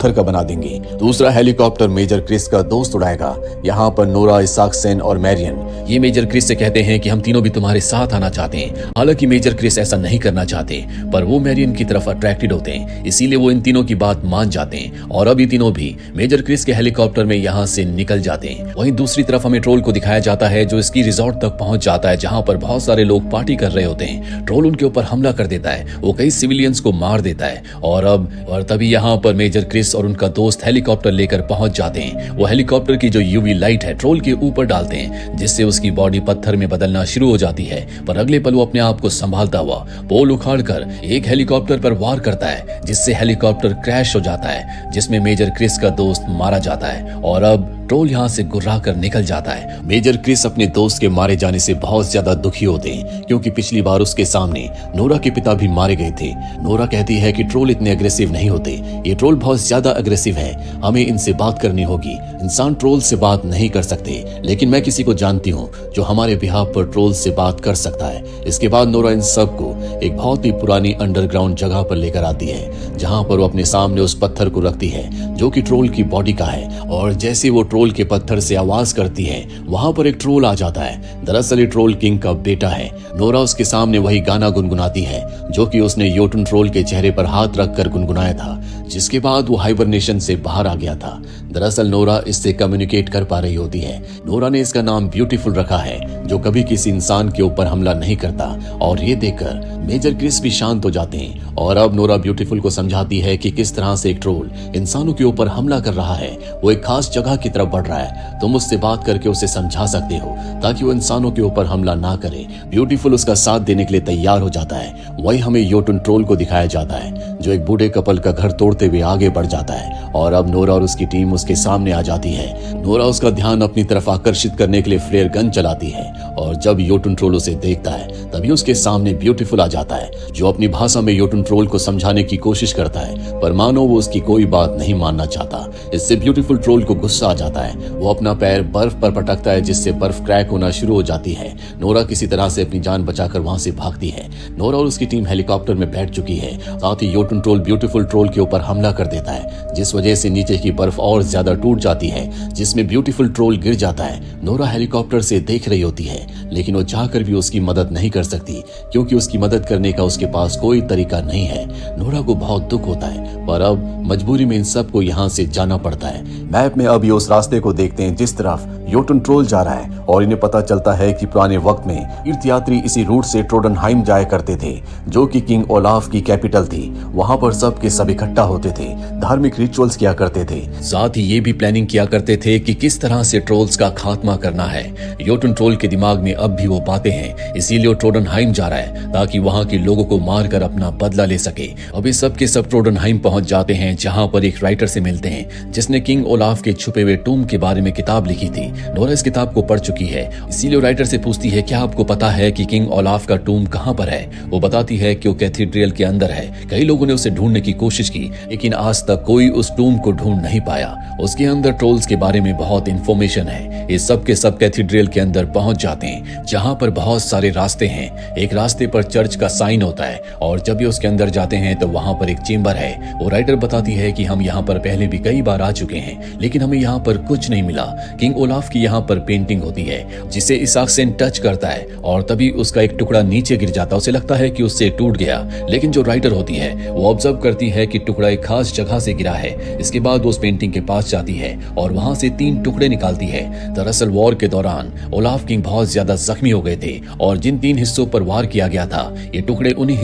पत्थर का बना देंगे। दूसरा हेलीकॉप्टर मेजर क्रिस का दोस्त उड़ाएगा। यहाँ पर नोरा, इसाकसेन और मैरियन ये मेजर क्रिस से कहते हैं कि हम तीनों भी तुम्हारे साथ आना चाहते हैं। हालांकि मेजर क्रिस ऐसा नहीं करना चाहते, पर वो मैरियन की तरफ अट्रैक्टेड होते हैं, इसीलिए वो इन तीनों की बात मान जाते हैं और अब ये तीनों भी मेजर क्रिस के हेलीकॉप्टर में यहाँ से निकल जाते हैं। वहीं दूसरी तरफ हमें ट्रोल को दिखाया जाता है जो इसकी रिजॉर्ट तक पहुंच जाता है, जहाँ पर बहुत सारे लोग पार्टी कर रहे होते हैं। ट्रोल उनके ऊपर हमला कर देता है, वो कई सिविलियंस को मार देता है और तभी यहाँ पर मेजर क्रिस और उनका दोस्त हेलीकॉप्टर लेकर पहुंच जाते हैं। वो हेलीकॉप्टर की जो यूवी लाइट है ट्रोल के ऊपर डालते हैं, जिससे उसकी बॉडी पत्थर में बदलना शुरू हो जाती है। पर अगले पल वो अपने आप को संभालता हुआ पोल उखाड़कर एक हेलीकॉप्टर पर वार करता है, जिससे हेलीकॉप्टर क्रैश हो जाता है, जिसमें मेजर क्रिस का दोस्त मारा जाता है और अब ट्रोल यहाँ से गुर्रा कर निकल जाता है। मेजर क्रिस अपने दोस्त के मारे जाने से बहुत ज्यादा दुखी होते हैं, क्योंकि पिछली बार उसके सामने नोरा के पिता भी मारे गए थे। नोरा कहती है कि ट्रोल इतने अग्रेसिव नहीं होते, ये ट्रोल बहुत ज्यादा अग्रेसिव है, हमें इनसे बात करनी होगी। इंसान ट्रोल से बात नहीं कर सकते, लेकिन मैं किसी को जानती हूँ जो हमारे बिहाफ पर ट्रोल से बात कर सकता है। इसके बाद नोरा इन सबको एक बहुत ही पुरानी अंडरग्राउंड जगह पर लेकर आती है, जहाँ पर वो अपने सामने उस पत्थर को रखती है जो कि ट्रोल की बॉडी का है। और जैसे वो ट्रोल के पत्थर से आवाज करती है, वहां पर एक ट्रोल आ जाता है। दरअसल ये ट्रोल किंग का बेटा है। नोरा उसके सामने वही गाना गुनगुनाती है जो कि उसने योटुन ट्रोल के चेहरे पर हाथ रखकर गुनगुनाया था, जिसके बाद वो हाइबरनेशन से बाहर आ गया था। दरअसल नोरा इससे कम्युनिकेट कर पा रही होती है। नोरा ने इसका नाम ब्यूटीफुल रखा है, जो कभी किसी इंसान के ऊपर हमला नहीं करता। और ये देखकर मेजर क्रिस भी शांत हो जाते हैं और अब नोरा ब्यूटीफुल को समझाती है कि किस तरह से एक ट्रोल इंसानों के ऊपर हमला कर रहा है। वो एक खास जगह की तरफ बढ़ रहा है, तुम उससे बात करके उसे समझा सकते हो ताकि वो इंसानों के ऊपर हमला ना करे। ब्यूटीफुल उसका साथ देने के लिए तैयार हो जाता है। वही हमें योटुन ट्रोल को दिखाया जाता है, जो एक बूढ़े कपल का घर तोड़ते हुए आगे बढ़ जाता है और अब नोरा और उसकी टीम उसके सामने आ जाती है। नोरा उसका ध्यान अपनी तरफ आकर्षित करने के लिए फ्लेयर गन चलाती है और जब योटुन ट्रोल उसे देखता है तभी उसके सामने ब्यूटीफुल आ जाता है, जो अपनी भाषा में योटुन ट्रोल को समझाने की कोशिश करता है, पर मानो वो उसकी कोई बात नहीं मानना चाहता। इससे ब्यूटीफुल ट्रोल को गुस्सा आ जाता है। वो अपना पैर बर्फ पर पटकता है, जिससे बर्फ क्रैक होना शुरू हो जाती है। नोरा किसी तरह से अपनी जान बचाकर वहां से भागती है। नोरा और उसकी टीम हेलीकॉप्टर में बैठ चुकी है। साथ ही योटुन ट्रोल ब्यूटीफुल ट्रोल के ऊपर हमला कर देता है, जिस वजह से नीचे की बर्फ और ज्यादा टूट जाती है, जिसमें ब्यूटीफुल ट्रोल गिर जाता है। नोरा हेलीकॉप्टर से देख रही होती है, लेकिन वो चाहकर भी उसकी मदद नहीं कर सकती, क्योंकि उसकी मदद करने का उसके पास कोई तरीका नहीं है। नोरा को बहुत दुख होता है, पर अब मजबूरी में इन सबको यहाँ से जाना पड़ता है। मैप में अब ये उस रास्ते को देखते हैं जिस तरफ योटुन ट्रोल जा रहा है और इन्हें पता चलता है कि पुराने वक्त में तीर्थयात्री इसी रूट से ट्रोडनहाइम जाया करते थे, जो कि किंग ओलाफ की कैपिटल थी। वहां पर सब के सब इकट्ठा होते थे, धार्मिक रिचुअल्स किया करते थे। साथ ही ये भी प्लानिंग किया करते थे कि किस तरह से ट्रोल्स का खात्मा करना है। योटुन ट्रोल के दिमाग में अब भी वो बातें हैं, इसीलिए वो ट्रोडनहाइम जा रहा है ताकि वहां के लोगों को मारकर अपना बदला ले सके। अभी सब के सब ट्रोडनहाइम पहुंच जाते हैं, जहां पर एक राइटर से मिलते हैं जिसने किंग ओलाफ के छुपे हुए टूम के बारे में किताब लिखी थी। नोरा इस किताब को पढ़ चुकी है, इसीलिए राइटर से पूछती है क्या आपको पता है कि किंग ओलाफ का टूम कहां पर है। वो बताती है कि वो कैथेड्रल के अंदर है। कई लोगों ने उसे ढूंढने की कोशिश की, लेकिन आज तक कोई उस टूम को ढूंढ नहीं पाया। उसके अंदर ट्रोल्स के बारे में बहुत इंफॉर्मेशन है। ये सब के सब कैथेड्रल के अंदर पहुंच जाते हैं, जहां पर बहुत सारे रास्ते हैं। एक रास्ते पर चर्च का साइन होता है और जब ये उसके अंदर जाते हैं तो वहां पर एक चेंबर है। वो राइटर बताती है कि हम यहाँ पर पहले भी कई बार आ चुके हैं, लेकिन हमें यहाँ पर कुछ नहीं मिला। किंग ओलाफ की यहाँ पर पेंटिंग होती है, जिसे इसाकसेन टच करता है और तभी उसका एक टुकड़ा नीचे गिर जाता है। उसे लगता है कि उससे टूट गया, लेकिन जो राइटर होती है वो ऑब्जर्व करती है कि टुकड़ा एक खास जगह से गिरा है। इसके बाद वो उस पेंटिंग के पास जाती है और वहां से 3 टुकड़े निकालती है। दरअसल वॉर के दौरान ओलाफ किंग बहुत ज्यादा जख्मी हो गए थे और जिन 3 हिस्सों पर वार किया गया था, ये टुकड़े उन्हीं